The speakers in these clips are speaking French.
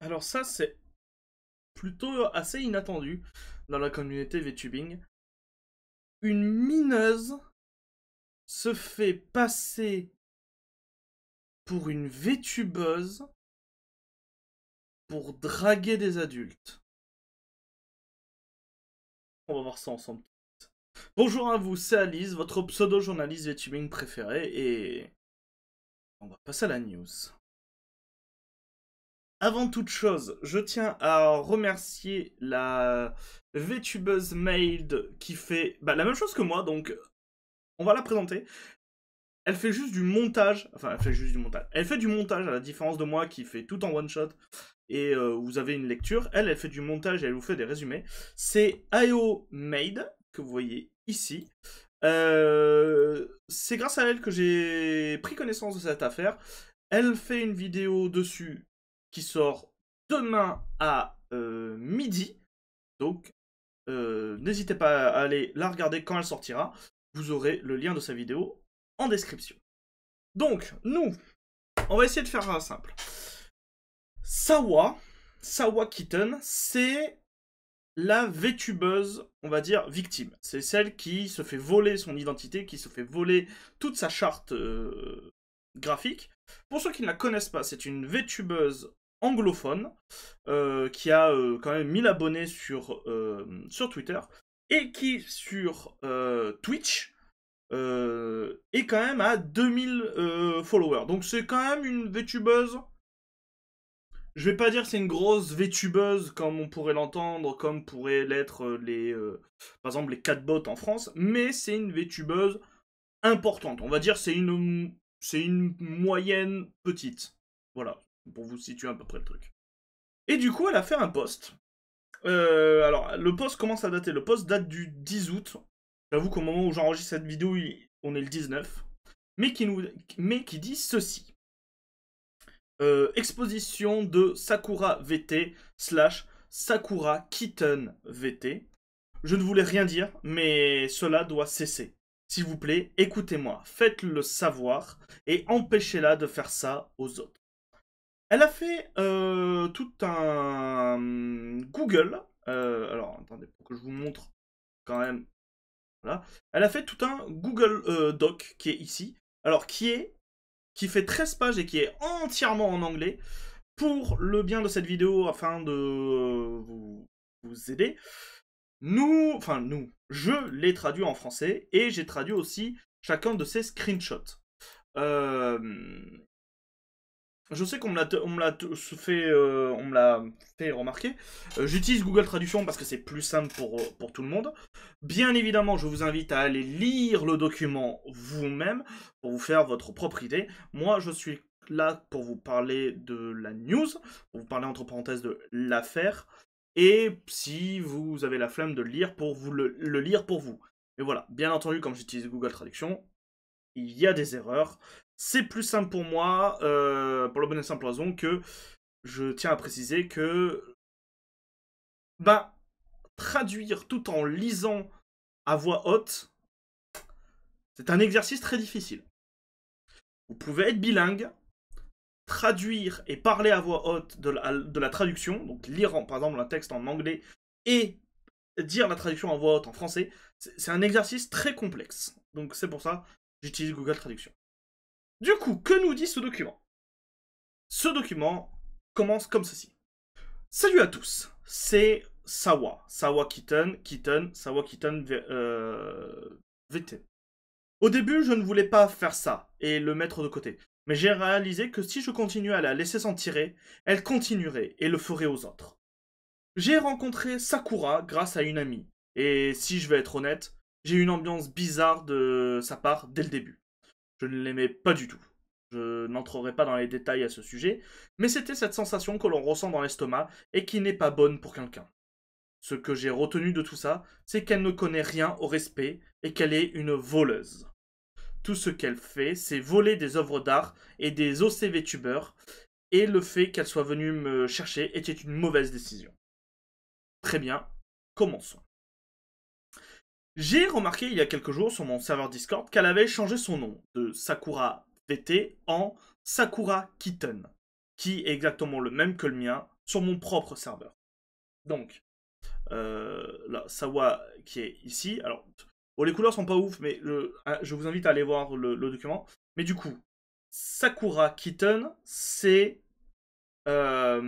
Alors ça, c'est plutôt assez inattendu dans la communauté VTubing. Une mineuse se fait passer pour une VTubeuse pour draguer des adultes. On va voir ça ensemble. Bonjour à vous, c'est Alice, votre pseudo-journaliste VTubing préféré, et on va passer à la news. Avant toute chose, je tiens à remercier la VTubeuse Maid qui fait la même chose que moi, donc on va la présenter. Elle fait juste du montage, enfin elle fait juste du montage. Elle fait du montage à la différence de moi qui fait tout en one shot et vous avez une lecture. Elle fait du montage et elle vous fait des résumés. C'est IO Maid que vous voyez ici. C'est grâce à elle que j'ai pris connaissance de cette affaire. Elle fait une vidéo dessus qui sort demain à midi. Donc, n'hésitez pas à aller la regarder quand elle sortira. Vous aurez le lien de sa vidéo en description. Donc, nous, on va essayer de faire ça simple. Sawa Kitten, c'est la VTubeuse, on va dire, victime. C'est celle qui se fait voler son identité, qui se fait voler toute sa charte graphique. Pour ceux qui ne la connaissent pas, c'est une VTubeuse anglophone qui a quand même 1000 abonnés sur Twitter et qui sur Twitch est quand même à 2000 followers. Donc c'est quand même une VTubeuse. Je vais pas dire c'est une grosse VTubeuse comme on pourrait l'entendre, comme pourraient l'être par exemple les catbots en France, mais c'est une VTubeuse importante. On va dire c'est une moyenne petite. Voilà, pour vous situer à peu près le truc. Et du coup, elle a fait un post. Alors, le post commence à dater. Le post date du 10 août. J'avoue qu'au moment où j'enregistre cette vidéo, on est le 19. Mais qui dit ceci. Exposition de Sakura VT slash Sakura Kitten VT. Je ne voulais rien dire, mais cela doit cesser. S'il vous plaît, écoutez-moi, faites-le savoir et empêchez-la de faire ça aux autres. Elle a fait tout un Google. Alors, attendez, pour que je vous montre quand même. Voilà. Elle a fait tout un Google Doc qui est ici. Alors, qui fait 13 pages et qui est entièrement en anglais pour le bien de cette vidéo afin de vous aider. Je l'ai traduit en français et j'ai traduit aussi chacun de ces screenshots. Euh, je sais qu'on me l'a fait remarquer. J'utilise Google Traduction parce que c'est plus simple pour tout le monde. Bien évidemment, je vous invite à aller lire le document vous-même pour vous faire votre propre idée. Moi, je suis là pour vous parler de la news, pour vous parler entre parenthèses de l'affaire, et si vous avez la flemme de le lire, pour vous le lire pour vous. Mais voilà, bien entendu, comme j'utilise Google Traduction, il y a des erreurs. C'est plus simple pour moi, pour la bonne et simple raison que je tiens à préciser que traduire tout en lisant à voix haute, c'est un exercice très difficile. Vous pouvez être bilingue, traduire et parler à voix haute de la traduction, donc lire par exemple un texte en anglais et dire la traduction en voix haute en français, c'est un exercice très complexe. Donc c'est pour ça que j'utilise Google Traduction. Du coup, que nous dit ce document? Ce document commence comme ceci. Salut à tous, c'est Sawa Kitten, Sawa Kitten VT. Au début, je ne voulais pas faire ça et le mettre de côté, mais j'ai réalisé que si je continuais à la laisser s'en tirer, elle continuerait et le ferait aux autres. J'ai rencontré Sakura grâce à une amie, et si je vais être honnête, j'ai eu une ambiance bizarre de sa part dès le début. Je ne l'aimais pas du tout. Je n'entrerai pas dans les détails à ce sujet, mais c'était cette sensation que l'on ressent dans l'estomac et qui n'est pas bonne pour quelqu'un. Ce que j'ai retenu de tout ça, c'est qu'elle ne connaît rien au respect et qu'elle est une voleuse. Tout ce qu'elle fait, c'est voler des œuvres d'art et des OCVtubers, et le fait qu'elle soit venue me chercher était une mauvaise décision. Très bien, commençons. J'ai remarqué il y a quelques jours sur mon serveur Discord qu'elle avait changé son nom de Sakura VT en Sakura Kitten, qui est exactement le même que le mien, sur mon propre serveur. Donc, là, Sawa qui est ici. Alors, bon, les couleurs sont pas ouf, mais je vous invite à aller voir le document. Mais du coup, Sakura Kitten, c'est... Bah,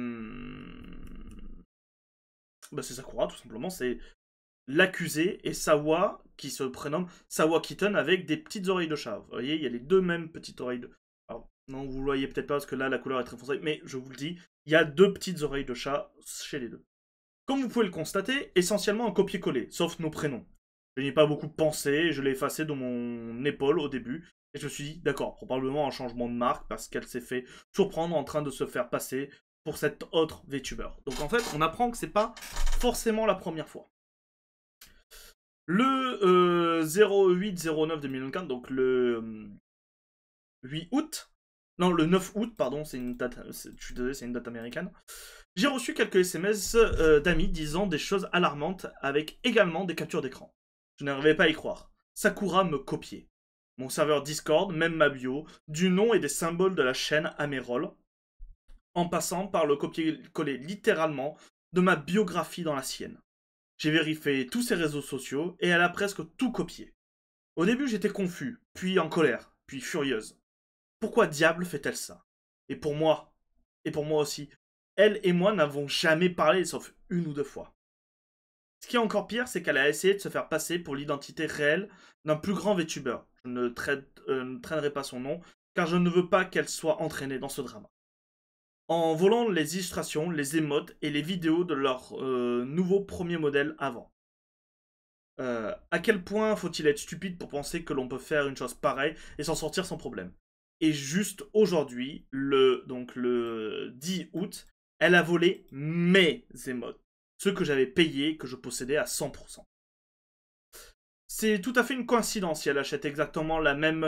c'est Sakura, tout simplement. C'est l'accusé, et Sawa, qui se prénomme Sawa Kitten, avec des petites oreilles de chat. Vous voyez, il y a les deux mêmes petites oreilles de... Alors, non, vous le voyez peut-être pas, parce que là, la couleur est très foncée, mais je vous le dis, il y a deux petites oreilles de chat chez les deux. Comme vous pouvez le constater, essentiellement un copier-coller, sauf nos prénoms. Je n'y ai pas beaucoup pensé, je l'ai effacé de mon épaule au début, et je me suis dit, d'accord, probablement un changement de marque, parce qu'elle s'est fait surprendre en train de se faire passer pour cette autre VTuber. Donc en fait, on apprend que c'est pas forcément la première fois. Le 08-09-2024, donc le 8 août, non, le 9 août, pardon, c'est une date, je suis désolé, c'est une date américaine. J'ai reçu quelques SMS d'amis disant des choses alarmantes avec également des captures d'écran. Je n'arrivais pas à y croire. Sakura me copiait. Mon serveur Discord, même ma bio, du nom et des symboles de la chaîne à mes rôles, en passant par le copier-coller littéralement de ma biographie dans la sienne. J'ai vérifié tous ses réseaux sociaux et elle a presque tout copié. Au début, j'étais confus, puis en colère, puis furieuse. Pourquoi diable fait-elle ça? Et pour moi aussi, elle et moi n'avons jamais parlé sauf une ou deux fois. Ce qui est encore pire, c'est qu'elle a essayé de se faire passer pour l'identité réelle d'un plus grand VTuber. Je ne traînerai pas son nom, car je ne veux pas qu'elle soit entraînée dans ce drama. En volant les illustrations, les émotes et les vidéos de leur nouveau premier modèle avant. À quel point faut-il être stupide pour penser que l'on peut faire une chose pareille et s'en sortir sans problème? Et juste aujourd'hui, donc le 10 août, elle a volé mes émotes. Ceux que j'avais payés, que je possédais à 100%. C'est tout à fait une coïncidence si elle achète exactement la même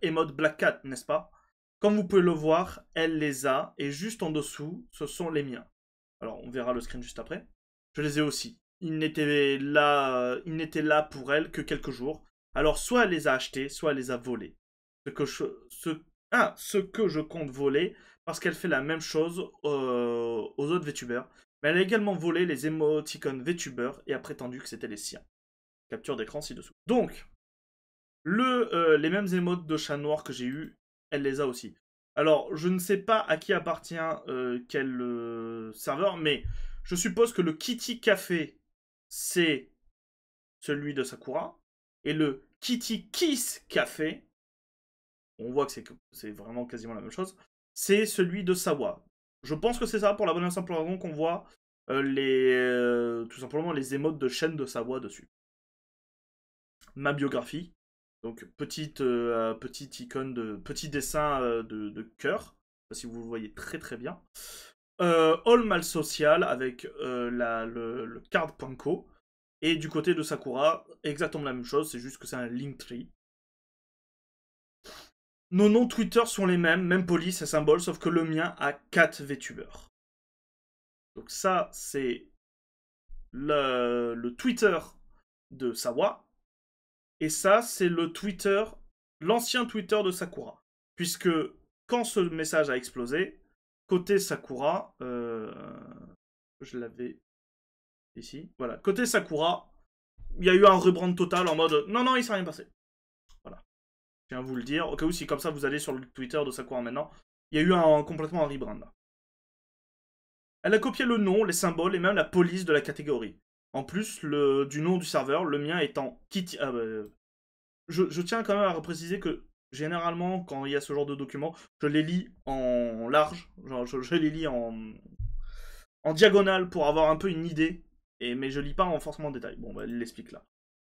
émote Black Cat, n'est-ce pas? Comme vous pouvez le voir, elle les a, et juste en dessous, ce sont les miens. Alors, on verra le screen juste après. Je les ai aussi. Ils n'étaient là pour elle que quelques jours. Alors, soit elle les a achetés, soit elle les a volés. Ce que je compte voler, parce qu'elle fait la même chose aux autres VTubers. Mais elle a également volé les émoticônes VTubers et a prétendu que c'était les siens. Capture d'écran ci-dessous. Donc, les mêmes émotes de chat noir que j'ai eu, elle les a aussi. Alors, je ne sais pas à qui appartient quel serveur, mais je suppose que le Kitty Café, c'est celui de Sakura. Et le Kitty Kiss Café, on voit que c'est vraiment quasiment la même chose, c'est celui de Sawa. Je pense que c'est ça, pour la bonne et simple raison qu'on voit tout simplement les émotes de chaîne de Sawa dessus. Ma biographie. Donc petite icône petit dessin de cœur, si vous le voyez très très bien. All mal social avec le card.co. Et du côté de Sakura, exactement la même chose, c'est juste que c'est un Linktree. Nos noms Twitter sont les mêmes, même police et symbole, sauf que le mien a 4 VTubers. Donc ça, c'est le Twitter de Sawa. Et ça, c'est le Twitter, l'ancien Twitter de Sakura. Puisque quand ce message a explosé, côté Sakura, je l'avais ici, voilà, côté Sakura, il y a eu un rebrand total en mode non, non, il s'est rien passé. Voilà. Je viens vous le dire, au cas où si comme ça vous allez sur le Twitter de Sakura maintenant, il y a eu complètement un rebrand là. Elle a copié le nom, les symboles et même la police de la catégorie. En plus du nom du serveur, le mien étant Kitty. Je tiens quand même à préciser que généralement, quand il y a ce genre de documents, je les lis en large, genre je les lis en diagonale pour avoir un peu une idée, mais je lis pas forcément en détail. Bon, bah, elle l'explique là.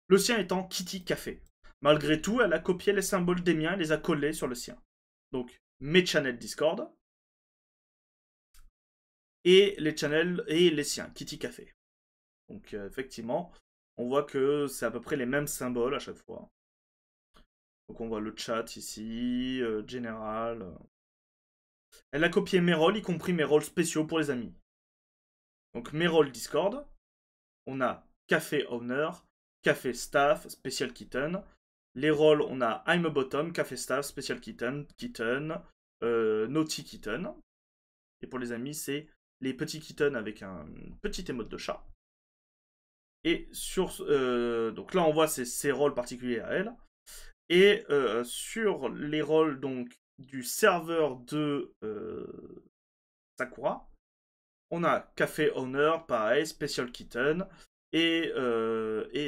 Le sien étant Kitty Café. Malgré tout, elle a copié les symboles des miens et les a collés sur le sien. Donc, mes channels Discord et les channels et les siens, Kitty Café. Donc, effectivement, on voit que c'est à peu près les mêmes symboles à chaque fois. Donc on voit le chat ici, général. Elle a copié mes rôles, y compris mes rôles spéciaux pour les amis. Donc mes rôles Discord. On a Café Owner, Café Staff, Special Kitten. Les rôles, on a I'm a Bottom, Café Staff, Special Kitten, Naughty Kitten. Et pour les amis, c'est les petits kittens avec un petit émote de chat. Et sur... donc là, on voit ses rôles particuliers à elle. Et sur les rôles donc du serveur de Sakura, on a Café Owner, pareil, Special Kitten. Et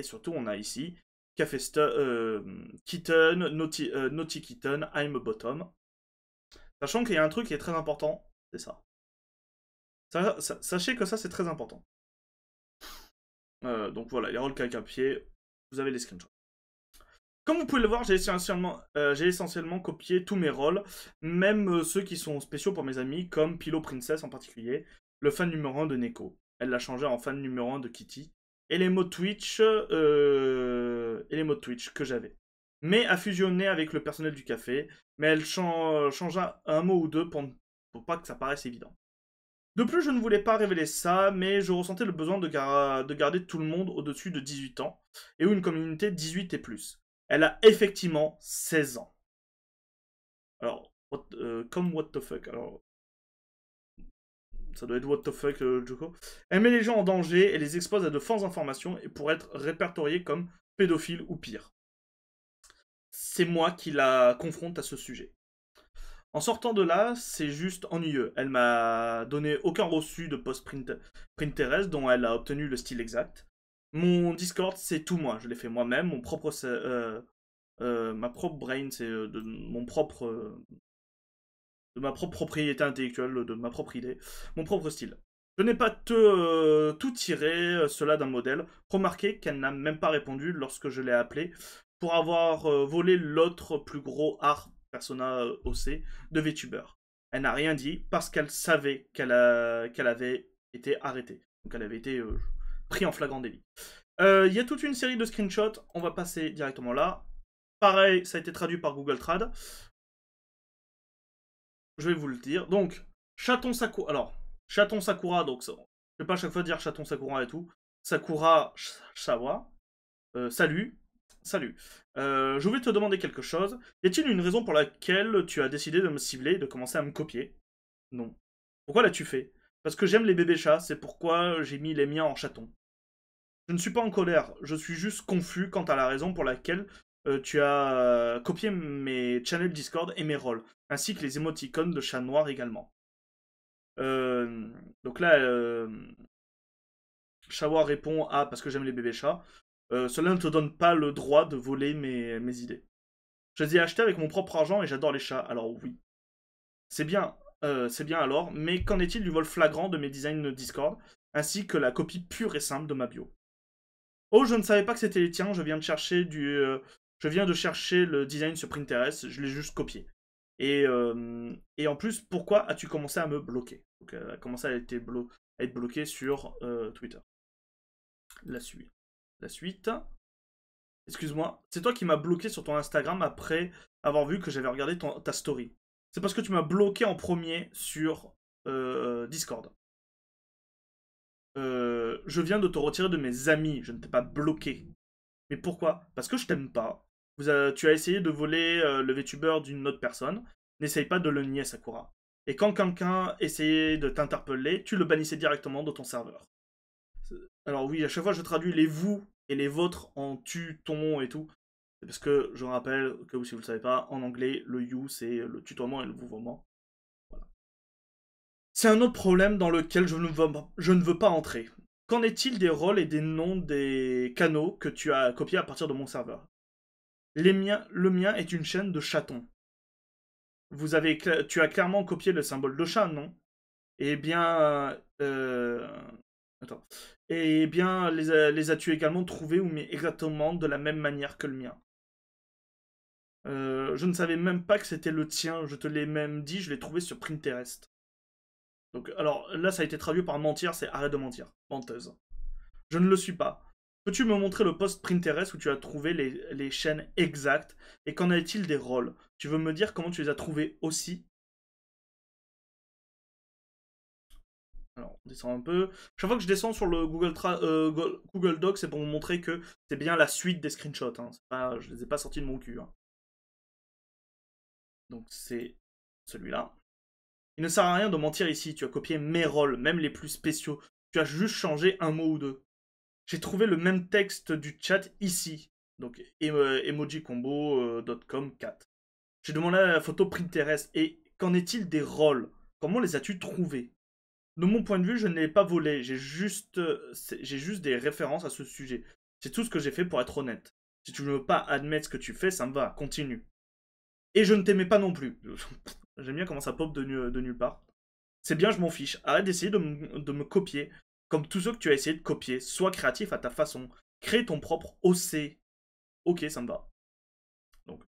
surtout, on a ici Café Kitten, Naughty Kitten, I'm a Bottom. Sachant qu'il y a un truc qui est très important, c'est ça. Sachez que ça, c'est très important. Donc voilà, les rôles avec un pied, vous avez les screenshots. Comme vous pouvez le voir, j'ai essentiellement copié tous mes rôles, même ceux qui sont spéciaux pour mes amis, comme Pillow Princess en particulier, le fan numéro 1 de Neko. Elle l'a changé en fan numéro 1 de Kitty. Et les mots Twitch, que j'avais. Mais à fusionner avec le personnel du café, mais elle changea un mot ou deux pour pas que ça paraisse évident. De plus, je ne voulais pas révéler ça, mais je ressentais le besoin de garder tout le monde au-dessus de 18 ans, et ou une communauté 18 et plus. Elle a effectivement 16 ans. Alors, comme what the fuck, alors... Ça doit être what the fuck, Joko. Elle met les gens en danger et les expose à de fausses informations et pour être répertoriée comme pédophile ou pire. C'est moi qui la confronte à ce sujet. En sortant de là, c'est juste ennuyeux. Elle m'a donné aucun reçu de post Pinterest dont elle a obtenu le style exact. Mon Discord, c'est tout moi. Je l'ai fait moi-même. Mon propre, ma propre brain, c'est de ma propre propriété intellectuelle, de ma propre idée, mon propre style. Je n'ai pas tout tiré cela d'un modèle. Remarquez qu'elle n'a même pas répondu lorsque je l'ai appelée pour avoir volé l'autre plus gros art persona OC de VTuber. Elle n'a rien dit parce qu'elle savait qu'elle avait été arrêtée. Donc elle avait été pris en flagrant délit. Il y a toute une série de screenshots, on va passer directement là. Pareil, ça a été traduit par Google Trad. Je vais vous le dire. Donc, Chaton Sakura. Alors, Chaton Sakura, donc ça, je vais pas à chaque fois dire Chaton Sakura et tout. Sakura Shawa. Salut. Salut. Je voulais te demander quelque chose. Y a-t-il une raison pour laquelle tu as décidé de me cibler et de commencer à me copier? Non. Pourquoi l'as-tu fait? Parce que j'aime les bébés chats, c'est pourquoi j'ai mis les miens en chaton. Je ne suis pas en colère, je suis juste confus quant à la raison pour laquelle tu as copié mes channels Discord et mes rôles, ainsi que les émoticônes de chat noir également. Donc là, Chawa répond à parce que j'aime les bébés chats. Cela ne te donne pas le droit de voler mes idées. Je les ai achetés avec mon propre argent et j'adore les chats, alors oui. C'est bien alors, mais qu'en est-il du vol flagrant de mes designs Discord, ainsi que la copie pure et simple de ma bio? Oh, je ne savais pas que c'était les tiens, je viens de chercher le design sur Pinterest, je l'ai juste copié. Et en plus, pourquoi as-tu commencé à me bloquer? Donc, elle a commencé à être bloquée sur Twitter. La suite. Excuse-moi, c'est toi qui m'as bloqué sur ton Instagram après avoir vu que j'avais regardé ta story. C'est parce que tu m'as bloqué en premier sur Discord. Je viens de te retirer de mes amis, je ne t'ai pas bloqué. Mais pourquoi? Parce que je t'aime pas. Tu as essayé de voler le VTuber d'une autre personne. N'essaye pas de le nier, Sakura. Et quand quelqu'un essayait de t'interpeller, tu le bannissais directement de ton serveur. Alors oui, à chaque fois je traduis les vous et les vôtres en tu, ton et tout. C'est parce que je rappelle que si vous ne le savez pas, en anglais, le you c'est le tutoiement et le vouvoiement. Voilà. C'est un autre problème dans lequel je ne veux pas entrer. Qu'en est-il des rôles et des noms des canaux que tu as copiés à partir de mon serveur? Le mien est une chaîne de chatons. Tu as clairement copié le symbole de chat, non? Eh bien... attends. Eh bien, les as-tu également trouvés ou mais exactement de la même manière que le mien? Je ne savais même pas que c'était le tien, je te l'ai même dit, je l'ai trouvé sur Pinterest. Donc, alors là, ça a été traduit par mentir, c'est arrête de mentir, menteuse. Je ne le suis pas. Peux-tu me montrer le post Pinterest où tu as trouvé les chaînes exactes? Et qu'en est-il des rôles? Tu veux me dire comment tu les as trouvés aussi? Alors, on descend un peu. Chaque fois que je descends sur le Google Docs, c'est pour vous montrer que c'est bien la suite des screenshots. Hein. Je les ai pas sortis de mon cul. Hein. Donc, c'est celui-là. Il ne sert à rien de mentir ici, tu as copié mes rôles, même les plus spéciaux. Tu as juste changé un mot ou deux. J'ai trouvé le même texte du chat ici. Donc, emojicombo.com 4. J'ai demandé la photo Pinterest. Et qu'en est-il des rôles? Comment les as-tu trouvés? De mon point de vue, je ne l'ai pas volé. J'ai juste des références à ce sujet. C'est tout ce que j'ai fait pour être honnête. Si tu ne veux pas admettre ce que tu fais, ça me va. Continue. Et je ne t'aimais pas non plus. J'aime bien comment ça pop de nulle part. C'est bien, je m'en fiche. Arrête d'essayer de me copier. Comme tous ceux que tu as essayé de copier. Sois créatif à ta façon. Crée ton propre OC. Ok, ça me va. Donc,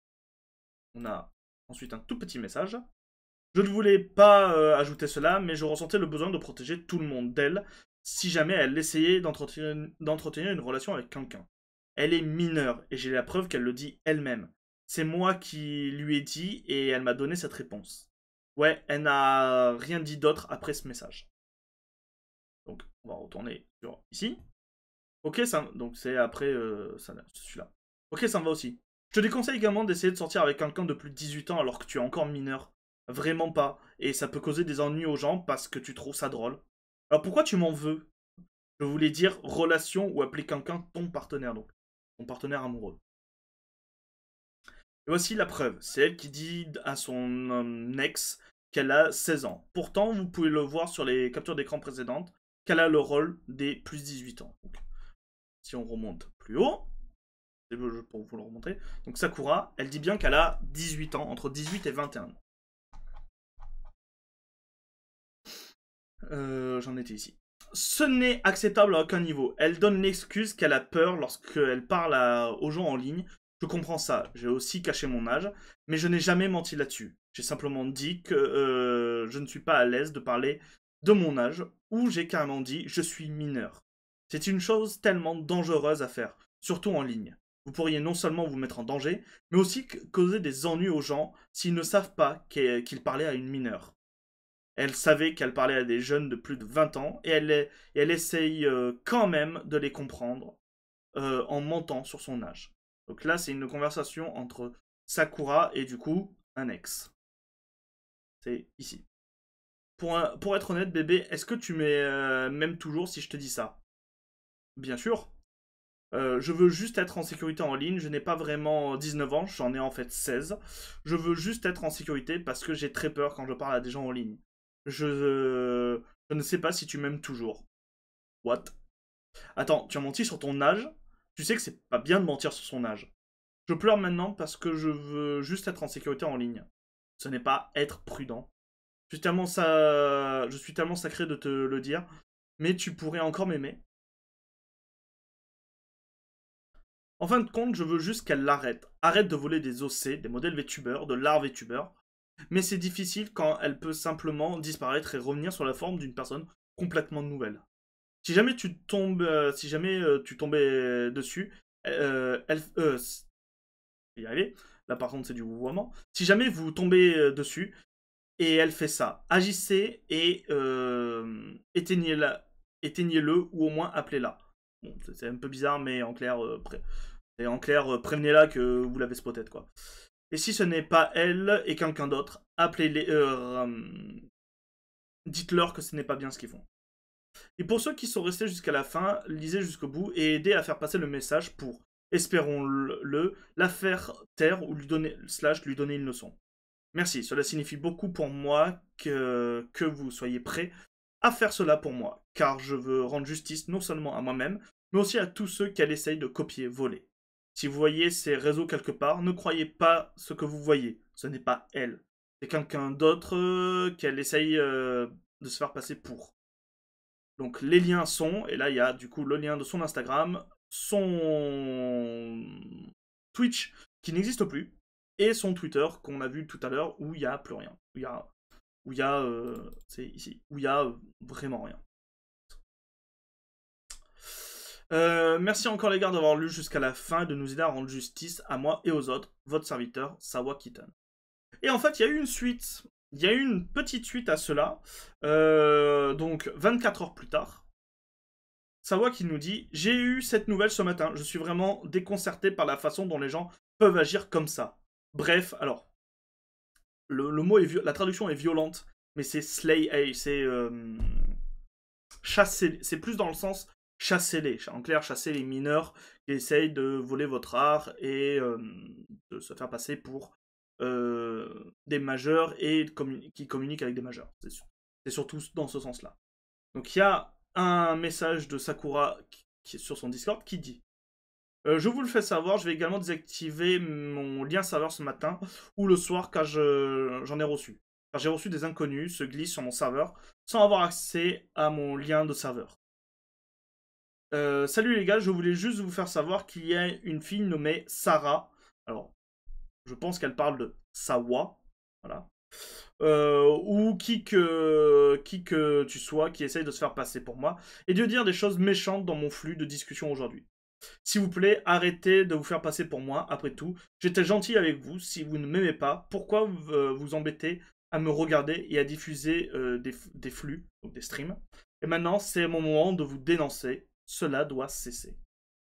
on a ensuite un tout petit message. Je ne voulais pas ajouter cela, mais je ressentais le besoin de protéger tout le monde d'elle si jamais elle essayait d'entretenir une relation avec quelqu'un. Elle est mineure, et j'ai la preuve qu'elle le dit elle-même. C'est moi qui lui ai dit, et elle m'a donné cette réponse. Ouais, elle n'a rien dit d'autre après ce message. Donc, on va retourner sur ici. Ok, ça, donc c'est après celui-là. Ok, ça me va aussi. Je te déconseille également d'essayer de sortir avec quelqu'un de plus de 18 ans alors que tu es encore mineur. Vraiment pas. Et ça peut causer des ennuis aux gens parce que tu trouves ça drôle. Alors pourquoi tu m'en veux? Je voulais dire relation ou appeler quelqu'un ton partenaire, donc. Ton partenaire amoureux. Et voici la preuve. C'est elle qui dit à son ex qu'elle a 16 ans. Pourtant, vous pouvez le voir sur les captures d'écran précédentes qu'elle a le rôle des plus 18 ans. Donc, si on remonte plus haut, c'est pour vous le remontrer. Donc Sakura, elle dit bien qu'elle a 18 ans, entre 18 et 21 ans. J'en étais ici. Ce n'est acceptable à aucun niveau. Elle donne l'excuse qu'elle a peur lorsqu'elle parle aux gens en ligne. Je comprends ça. J'ai aussi caché mon âge, mais je n'ai jamais menti là-dessus. J'ai simplement dit que je ne suis pas à l'aise de parler de mon âge, ou j'ai carrément dit je suis mineur. C'est une chose tellement dangereuse à faire, surtout en ligne. Vous pourriez non seulement vous mettre en danger, mais aussi causer des ennuis aux gens s'ils ne savent pas qu'ils parlaient à une mineure. Elle savait qu'elle parlait à des jeunes de plus de 20 ans et elle essaye quand même de les comprendre en mentant sur son âge. Donc là, c'est une conversation entre Sakura et du coup un ex. C'est ici. Pour être honnête, bébé, est-ce que tu m'aimes toujours si je te dis ça? Bien sûr. Je veux juste être en sécurité en ligne. Je n'ai pas vraiment 19 ans, j'en ai en fait 16. Je veux juste être en sécurité parce que j'ai très peur quand je parle à des gens en ligne. Je ne sais pas si tu m'aimes toujours. What? Attends, tu as menti sur ton âge? Tu sais que c'est pas bien de mentir sur son âge. Je pleure maintenant parce que je veux juste être en sécurité en ligne. Ce n'est pas être prudent. Je suis tellement sacré de te le dire, mais tu pourrais encore m'aimer. En fin de compte, je veux juste qu'elle l'arrête. Arrête de voler des OC, des modèles VTubers, de l'art VTuber. Mais c'est difficile quand elle peut simplement disparaître et revenir sur la forme d'une personne complètement nouvelle. Si jamais tu tombais dessus, y arriver. Là par contre c'est du vouvoiement. Si jamais vous tombez dessus et elle fait ça, agissez et éteignez-le ou au moins appelez-la. Bon, c'est un peu bizarre, mais en clair, prévenez-la que vous l'avez spotted, quoi. Et si ce n'est pas elle et quelqu'un d'autre, appelez-les. Dites-leur que ce n'est pas bien ce qu'ils font. Et pour ceux qui sont restés jusqu'à la fin, lisez jusqu'au bout et aidez à faire passer le message pour, espérons-le, la faire taire ou lui donner une leçon. Merci, cela signifie beaucoup pour moi que vous soyez prêts à faire cela pour moi, car je veux rendre justice non seulement à moi-même, mais aussi à tous ceux qu'elle essaye de copier, voler. Si vous voyez ces réseaux quelque part, ne croyez pas ce que vous voyez, ce n'est pas elle. C'est quelqu'un d'autre qu'elle essaye de se faire passer pour. Donc les liens sont, et là il y a du coup le lien de son Instagram, son Twitch qui n'existe plus, et son Twitter qu'on a vu tout à l'heure où il n'y a plus rien. C'est ici, où il y a vraiment rien. Merci encore les gars d'avoir lu jusqu'à la fin et de nous aider à rendre justice à moi et aux autres, votre serviteur, Sawa Kitten. Et en fait, il y a eu une suite. Il y a eu une petite suite à cela. Donc, 24 heures plus tard, Sawa qui nous dit « J'ai eu cette nouvelle ce matin. Je suis vraiment déconcerté par la façon dont les gens peuvent agir comme ça. » Bref, alors, la traduction est violente. mais c'est slay, c'est chasser, c'est plus dans le sens chasser-les, en clair, chasser les mineurs qui essayent de voler votre art et de se faire passer pour des majeurs et qui communiquent avec des majeurs. C'est surtout dans ce sens-là. Donc il y a un message de Sakura qui est sur son Discord qui dit je vous le fais savoir, je vais également désactiver mon lien serveur ce matin ou le soir car j'en ai reçu. Car j'ai reçu des inconnus se glissent sur mon serveur sans avoir accès à mon lien de serveur. Salut les gars, je voulais juste vous faire savoir qu'il y a une fille nommée Sarah. Alors, je pense qu'elle parle de Sawa. Voilà. Ou qui que tu sois qui essaye de se faire passer pour moi et de dire des choses méchantes dans mon flux de discussion aujourd'hui. S'il vous plaît, arrêtez de vous faire passer pour moi, après tout. J'étais gentil avec vous, si vous ne m'aimez pas, pourquoi vous embêtez à me regarder et à diffuser des flux, donc des streams. Et maintenant, c'est mon moment de vous dénoncer. Cela doit cesser.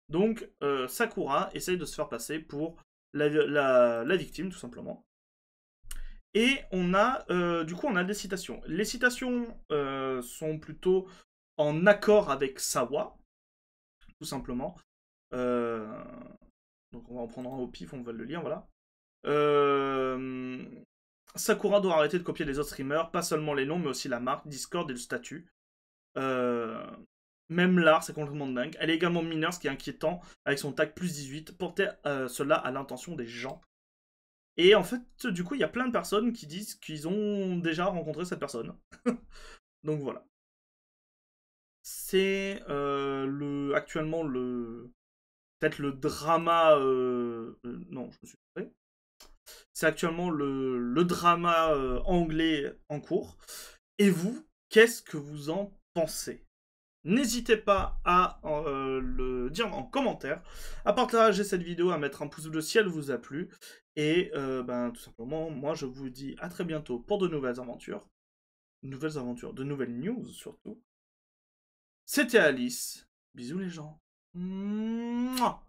Donc, Sakura essaye de se faire passer pour la victime, tout simplement. Et on a, du coup, on a des citations. Les citations sont plutôt en accord avec Sawa, tout simplement. Donc on va en prendre un au pif, on va le lire, voilà. Sakura doit arrêter de copier les autres streamers, pas seulement les noms, mais aussi la marque, Discord et le statut. Même l'art, c'est complètement dingue. Elle est également mineure, ce qui est inquiétant, avec son tag plus 18, porter cela à l'intention des gens. Et en fait, du coup, il y a plein de personnes qui disent qu'ils ont déjà rencontré cette personne. Donc voilà. C'est actuellement peut-être le drama... non, je me suis trompé. C'est actuellement le drama anglais en cours. Et vous, qu'est-ce que vous en pensez? N'hésitez pas à le dire en commentaire, à partager cette vidéo, à mettre un pouce bleu si elle vous a plu. Et tout simplement, moi je vous dis à très bientôt pour de nouvelles aventures. De nouvelles news surtout. C'était Alice. Bisous les gens. Mouah.